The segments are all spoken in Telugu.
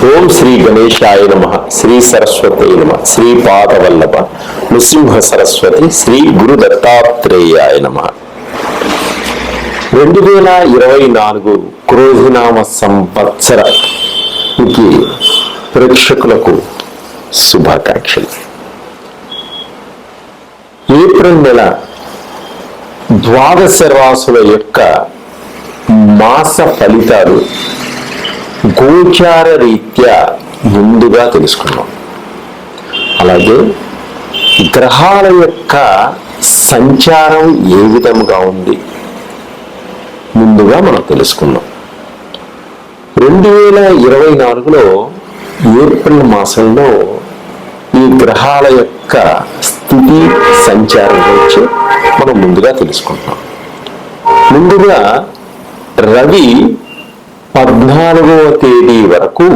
ఓం శ్రీ గణేశాయ నమ, శ్రీ సరస్వతి నమ, శ్రీపాదవల్లభ నృసింహ సరస్వతి, శ్రీ గురు దత్తాత్రేయాయ నమ. 2024 క్రోధినామ సంవత్సరానికి ప్రేక్షకులకు శుభాకాంక్షలు. ఏప్రిల్ నెల ద్వాదశ రాశుల యొక్క మాస ఫలితాలు గోచార రీత్యా ముందుగా తెలుసుకున్నాం. అలాగే గ్రహాల యొక్క సంచారం ఏ విధంగా ఉంది ముందుగా మనం తెలుసుకున్నాం. 2024లో ఏప్రిల్ మాసంలో ఈ గ్రహాల యొక్క స్థితి సంచారం గురించి మనం ముందుగా తెలుసుకుంటున్నాం. ముందుగా రవి 14వ తేదీ వరకు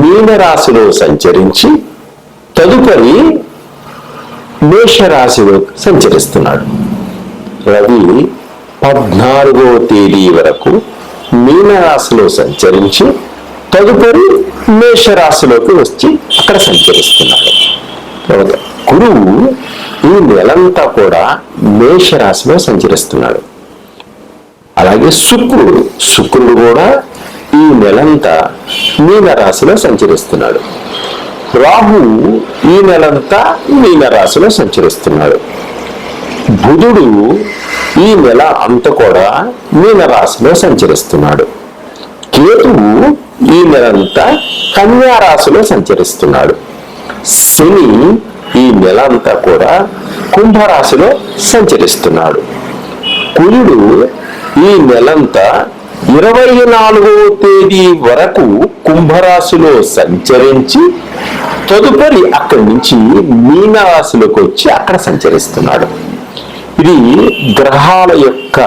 మీనరాశిలో సంచరించి తదుపరి మేషరాశిలో సంచరిస్తున్నాడు. రవి 14వ తేదీ వరకు మీనరాశిలో సంచరించి తదుపరి మేషరాశిలోకి వచ్చి అక్కడ సంచరిస్తున్నాడు. గురువు ఈ నెలంతా కూడా మేషరాశిలో సంచరిస్తున్నాడు. అలాగే శుక్రుడు కూడా ఈ నెలంతా మీనరాశిలో సంచరిస్తున్నాడు. రాహువు ఈ నెలంతా మీనరాశిలో సంచరిస్తున్నాడు. బుధుడు ఈ నెల అంతా కూడా మీనరాశిలో సంచరిస్తున్నాడు. కేతువు ఈ నెలంతా కన్యా రాశిలో సంచరిస్తున్నాడు. శని ఈ నెల అంతా కూడా కుంభరాశిలో సంచరిస్తున్నాడు. కుజుడు ఈ నెలంతా 24వ తేదీ వరకు కుంభరాశిలో సంచరించి తదుపరి అక్కడి నుంచి మీనరాశిలోకి వచ్చి అక్కడ సంచరిస్తున్నాడు. ఇది గ్రహాల యొక్క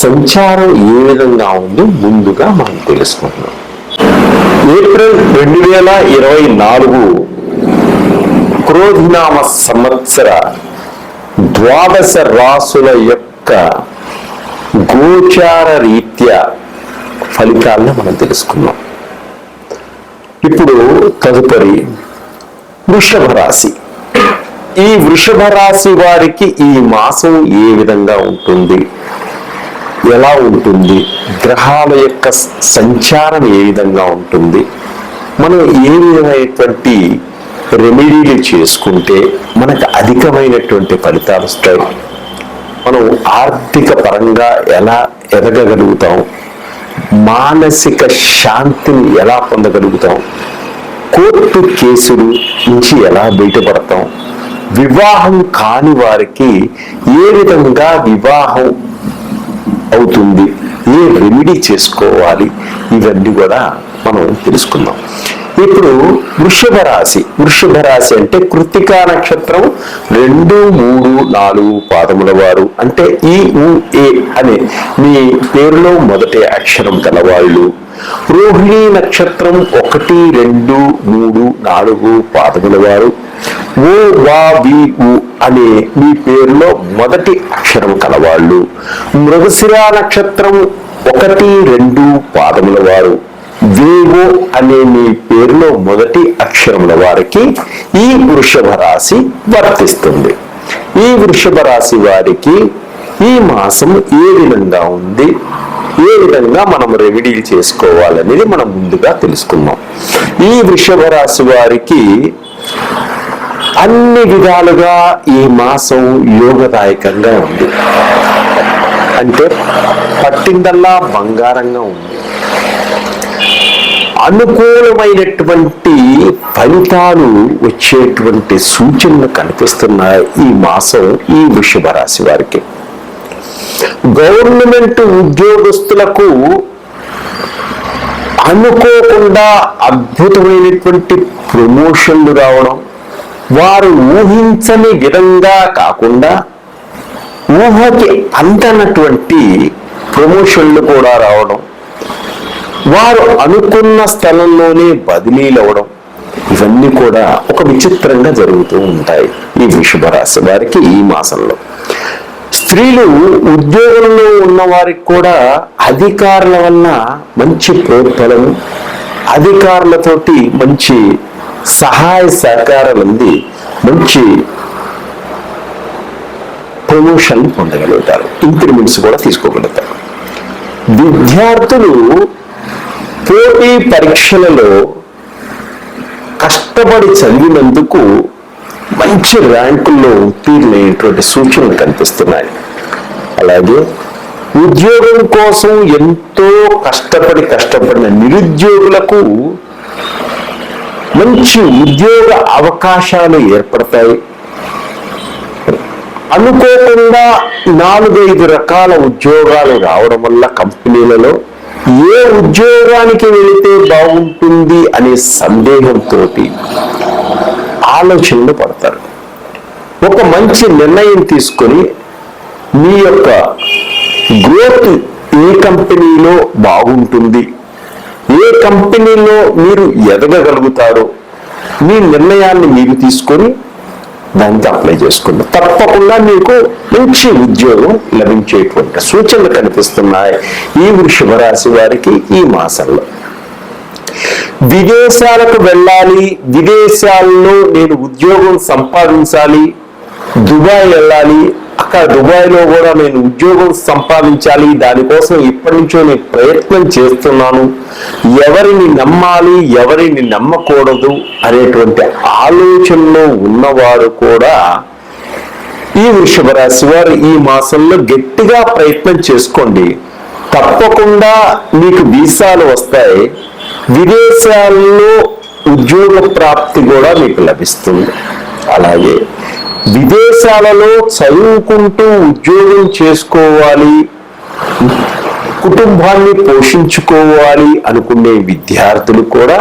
సంచారం ఏ విధంగా ఉంది ముందుగా మనం తెలుసుకుంటున్నాం. ఏప్రిల్ 2024 క్రోధినామ సంవత్సర ద్వాదశ రాశుల యొక్క గోచార రీత్యా ఫలితాలను మనం తెలుసుకున్నాం. ఇప్పుడు తదుపరి వృషభ రాశి. ఈ వృషభ రాశి వారికి ఈ మాసం ఏ విధంగా ఉంటుంది, ఎలా ఉంటుంది, గ్రహాల యొక్క సంచారం ఏ విధంగా ఉంటుంది, మనం ఏ విధమైనటువంటి రెమెడీలు చేసుకుంటే మనకు అధికమైనటువంటి ఫలితాలు వస్తాయి, మనం ఆర్థిక పరంగా ఎలా ఎదగగలుగుతాం, మానసిక శాంతిని ఎలా పొందగలుగుతాం, కోర్టు కేసులు నుంచి ఎలా బయటపడతాం, వివాహం కాని వారికి ఏ విధంగా వివాహం అవుతుంది, ఏ రెమెడీ చేసుకోవాలి, ఇవన్నీ కూడా మనం తెలుసుకుందాం. ఇప్పుడు వృషభ రాశి అంటే కృత్తికా నక్షత్రం 2, 3, 4 పాదముల వారు, అంటే ఏ అనే మీ పేరులో మొదటి అక్షరం గలవాళ్ళు. రోహిణీ నక్షత్రం 1, 2, 3, 4 పాదముల వారు. అనే మీ పేరులో మొదటి అక్షరం కలవాళ్ళు. మృగశిర నక్షత్రం 1, 2 పాదముల వారు. వేవో అనే మీ పేరులో మొదటి అక్షరముల వారికి ఈ వృషభ రాశి వర్తిస్తుంది. ఈ వృషభ రాశి వారికి ఈ మాసం ఏ విధంగా ఉంది, ఏ విధంగా మనం రెమెడీలు చేసుకోవాలనేది మనం ముందుగా తెలుసుకుందాం. ఈ వృషభ రాశి వారికి అన్ని విధాలుగా ఈ మాసం యోగదాయకంగా ఉంది. అంటే పట్టిందల్లా బంగారంగా ఉంది. అనుకూలమైనటువంటి ఫలితాలు వచ్చేటువంటి సూచనలు కనిపిస్తున్నాయి ఈ మాసం ఈ వృషభ రాశి వారికి. గవర్నమెంట్ ఉద్యోగస్తులకు అనుకోకుండా అద్భుతమైనటువంటి ప్రమోషన్లు రావడం, వారు ఊహించని విధంగా కాకుండా ఊహకి అందనటువంటి ప్రమోషన్లు కూడా రావడం, వారు అనుకున్న స్థలంలోనే బదిలీలు అవ్వడం, ఇవన్నీ కూడా ఒక విచిత్రంగా జరుగుతూ ఉంటాయి ఈ వృషభ రాశి వారికి ఈ మాసంలో. స్త్రీలు ఉద్యోగంలో ఉన్న వారికి కూడా అధికారుల వల్ల మంచి ప్రోత్బలం, అధికారులతోటి మంచి సహాయ సహకారాలు అంది మంచి ప్రమోషన్ పొందగలుగుతారు, ఇంక్రిమెంట్స్ కూడా తీసుకోగలుగుతారు. విద్యార్థులు పోటీ పరీక్షలలో కష్టపడి చదివినందుకు మంచి ర్యాంకుల్లో ఉత్తీర్ణమైనటువంటి సూచనలు కనిపిస్తున్నాయి. అలాగే ఉద్యోగం కోసం ఎంతో కష్టపడిన నిరుద్యోగులకు మంచి ఉద్యోగ అవకాశాలు ఏర్పడతాయి. అనుకోకుండా 4-5 రకాల ఉద్యోగాలు రావడం వల్ల కంపెనీలలో ఏ ఉద్యోగానికి వెళితే బాగుంటుంది అనే సందేహంతో ఆలోచనలు పడతారు. ఒక మంచి నిర్ణయం తీసుకొని మీ యొక్క గ్రోత్ ఏ కంపెనీలో బాగుంటుంది, ఏ కంపెనీలో మీరు ఎదగగలుగుతారో మీ నిర్ణయాన్ని మీరు తీసుకొని దానికి అప్లై చేసుకోండి. తప్పకుండా మీకు మంచి ఉద్యోగం లభించేటువంటి సూచనలు కనిపిస్తున్నాయి ఈ వృషభ రాశి వారికి ఈ మాసంలో. విదేశాలకు వెళ్ళాలి, విదేశాల్లో నేను ఉద్యోగం సంపాదించాలి, దుబాయ్ వెళ్ళాలి, అక్కడ దుబాయ్లో కూడా నేను ఉద్యోగం సంపాదించాలి, దానికోసం ఇప్పటి నుంచో నేను ప్రయత్నం చేస్తున్నాను, ఎవరిని నమ్మాలి ఎవరిని నమ్మకూడదు అనేటువంటి ఆలోచనలో ఉన్నవారు కూడా ఈ వృషభ రాశి వారు ఈ మాసంలో గట్టిగా ప్రయత్నం చేసుకోండి. తప్పకుండా మీకు వీసాలు వస్తాయి, విదేశాల్లో ఉద్యోగ ప్రాప్తి కూడా మీకు లభిస్తుంది. అలాగే విదేశాలలో చదువుకుంటూ ఉద్యోగం చేసుకోవాలి, కుటుంబాన్ని పోషించుకోవాలి అనుకునే విద్యార్థులు కూడా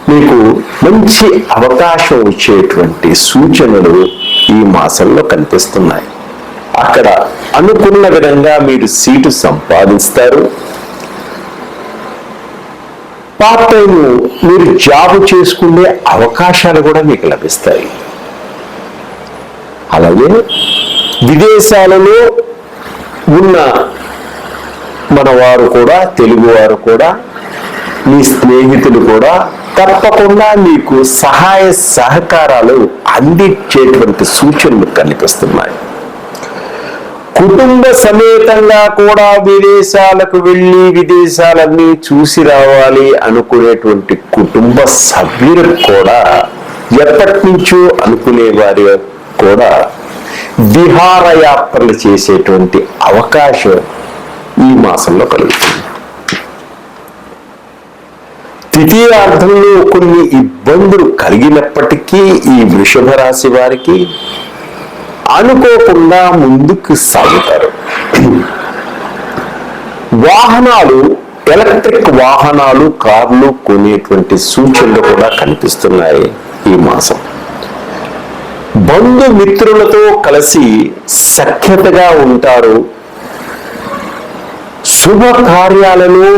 మీకు మంచి అవకాశం వచ్చేటువంటి సూచనలు ఈ మాసంలో కనిపిస్తున్నాయి. అక్కడ అనుకున్న విధంగా మీరు సీటు సంపాదిస్తారు. పార్ట్ టైం మీరు జాబ్ చేసుకునే అవకాశాలు కూడా మీకు లభిస్తాయి. అలాగే విదేశాలలో ఉన్న మన వారు కూడా, తెలుగు వారు కూడా, మీ స్నేహితులు కూడా తప్పకుండా మీకు సహాయ సహకారాలు అందించేటువంటి సూచనలు కనిపిస్తున్నాయి. కుటుంబ సమేతంగా కూడా విదేశాలకు వెళ్ళి విదేశాలన్నీ చూసి రావాలి అనుకునేటువంటి కుటుంబ సభ్యులకు కూడా, ఎప్పటి నుంచో అనుకునే వారి కూడా విహారయాత్రలు చేసేటువంటి అవకాశం ఈ మాసంలో కలుగుతుంది. ద్వితీయార్థంలో కొన్ని ఇబ్బందులు కలిగినప్పటికీ ఈ వృషభ రాశి వారికి అనుకోకుండా ముందుకు సాగుతారు. వాహనాలు, ఎలక్ట్రిక్ వాహనాలు, కార్లు కొనేటువంటి సూచనలు కూడా కనిపిస్తున్నాయి ఈ మాసం. బంధుమిత్రులతో కలిసి సఖ్యతగా ఉంటారు. శుభ కార్యాలలో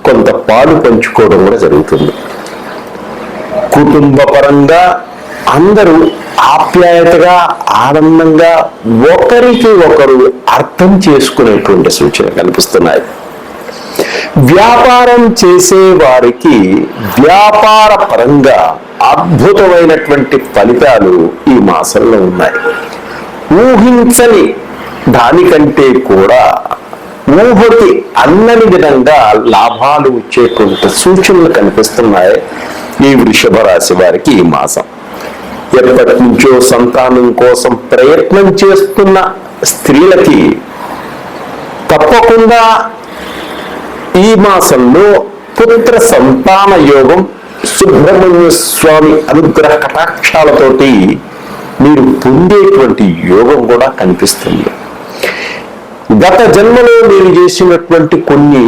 కొంత పాలు పంచుకోవడం కూడా జరుగుతుంది. కుటుంబ పరంగా అందరూ ఆప్యాయతగా, ఆనందంగా ఒకరికి ఒకరు అర్థం చేసుకునేటువంటి సూచన కనిపిస్తున్నాయి. వ్యాపారం చేసే వారికి వ్యాపార పరంగా అద్భుతమైనటువంటి ఫలితాలు ఈ మాసంలో ఉన్నాయి. ఊహించని దానికంటే కూడా ఊహకి అందని విధంగా లాభాలు వచ్చేటువంటి సూచనలు కనిపిస్తున్నాయి ఈ వృషభ రాశి వారికి ఈ మాసం. ఎప్పటి నుంచో సంతానం కోసం ప్రయత్నం చేస్తున్న స్త్రీలకి తప్పకుండా ఈ మాసంలో పుత్ర సంతాన యోగం, సుబ్రహ్మణ్య స్వామి అనుగ్రహ కటాక్షాలతోటి మీరు పొందేటువంటి యోగం కూడా కనిపిస్తుంది. గత జన్మలో మీరు చేసినటువంటి కొన్ని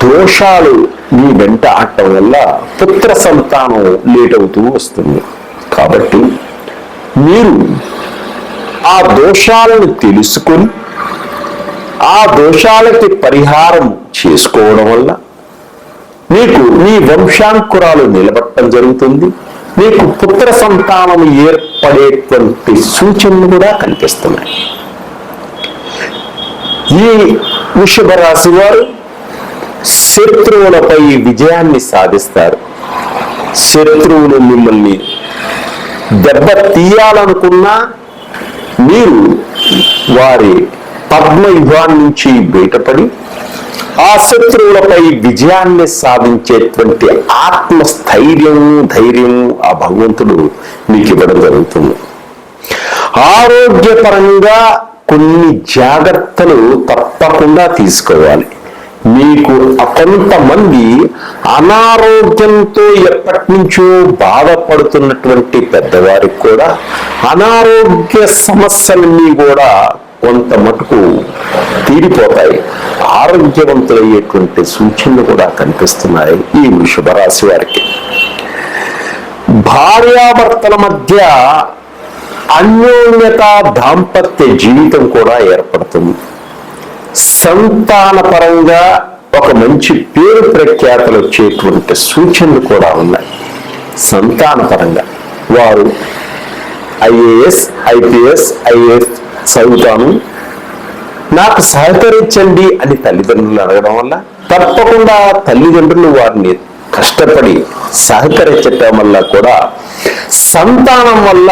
దోషాలు మీ వెంట ఆడటం వల్ల పుత్ర సంతానం లేట్ అవుతూ వస్తుంది. కాబట్టి మీరు ఆ దోషాలను తెలుసుకొని ఆ దోషాలకి పరిహారం చేసుకోవడం వల్ల మీకు మీ వంశాంకురాలు నిలబడటం జరుగుతుంది. మీకు పుత్ర సంతానం ఏర్పడేటువంటి సూచనలు కూడా కనిపిస్తున్నాయి. ఈ వృషభ రాశి వారు శత్రువులపై విజయాన్ని సాధిస్తారు. శత్రువులు మిమ్మల్ని దెబ్బ తీయాలనుకున్నా మీరు వారి పద్మయుగాన్ని నుంచి బయటపడి ఆ శత్రువులపై విజయాన్ని సాధించేటువంటి ఆత్మస్థైర్యం, ధైర్యం ఆ భగవంతుడు మీకు ఇవ్వడం జరుగుతుంది. ఆరోగ్యపరంగా కొన్ని జాగ్రత్తలు తప్పకుండా తీసుకోవాలి. మీకు కొంతమంది అనారోగ్యంతో ఎప్పటి నుంచో బాధపడుతున్నటువంటి పెద్దవారికి కూడా అనారోగ్య సమస్యలన్నీ కూడా కొంత మటుకు తీరిపోతాయి. ఆరోగ్యవంతులయ్యేటువంటి సూచనలు కూడా కనిపిస్తున్నాయి ఈ వృషభ రాశి వారికి. భార్యాభర్తల మధ్య అన్యోన్యత, దాంపత్య జీవితం కూడా ఏర్పడుతుంది. సంతాన పరంగా ఒక మంచి పేరు ప్రఖ్యాతలు వచ్చేటువంటి సూచనలు కూడా ఉన్నాయి. సంతాన పరంగా వారు ఐఏఎస్, ఐపీఎస్, ఐఏఎస్ చదువుతాను, నాకు సహకరించండి అని తల్లిదండ్రులు అడగడం వల్ల తప్పకుండా తల్లిదండ్రులు వారిని కష్టపడి సహకరించటం వల్ల కూడా సంతానం వల్ల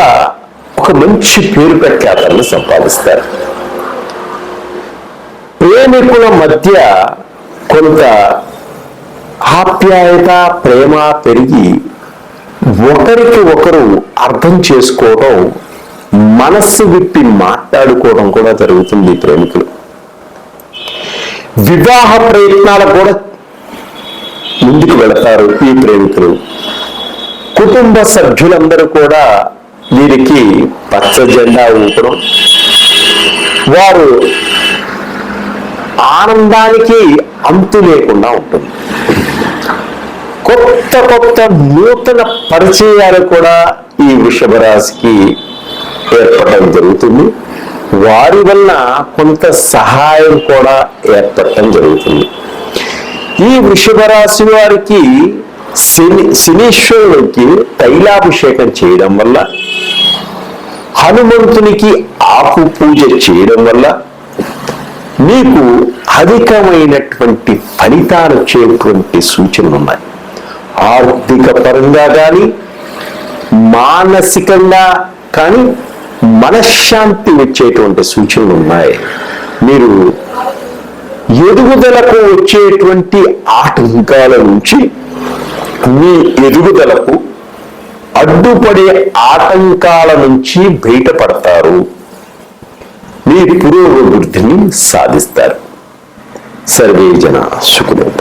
ఒక మంచి పేరు ప్రఖ్యాతలను సంపాదిస్తారు. ప్రేమికుల మధ్య కొంత ఆప్యాయత, ప్రేమ పెరిగి ఒకరికి ఒకరు అర్థం చేసుకోవడం, మనస్సు విప్పి మాట్లాడుకోవడం కూడా జరుగుతుంది. ప్రేమికులు వివాహ ప్రయత్నాలకు కూడా ముందుకు వెళతారు. ఈ ప్రేమికులు కుటుంబ సభ్యులందరూ కూడా వీరికి పచ్చ జెండా ఊపడం, వారు ఆనందానికి అంతు లేకుండా ఉంటుంది. కొత్త కొత్త నూతన పరిచయాలు కూడా ఈ వృషభ రాశికి ఏర్పడటం జరుగుతుంది. వారి వల్ల కొంత సహాయం కూడా ఏర్పడటం జరుగుతుంది. ఈ వృషభ రాశి వారికి శనీశ్వరుడికి తైలాభిషేకం చేయడం వల్ల, హనుమంతునికి ఆకు పూజ చేయడం వల్ల మీకు అధికమైనటువంటి ఫలితాలు వచ్చేటువంటి సూచనలు ఉన్నాయి. ఆర్థిక పరంగా కానీ, మానసికంగా కానీ మనశ్శాంతి వచ్చేటువంటి సూచనలు ఉన్నాయి. మీరు ఎదుగుదలకు వచ్చేటువంటి ఆటంకాల నుంచి మీ ఎదుగుదలకు అడ్డుపడే ఆటంకాల నుంచి బయటపడతారు. మీ పురోగతిని సాధిస్తారు. సర్వే జన సుఖినో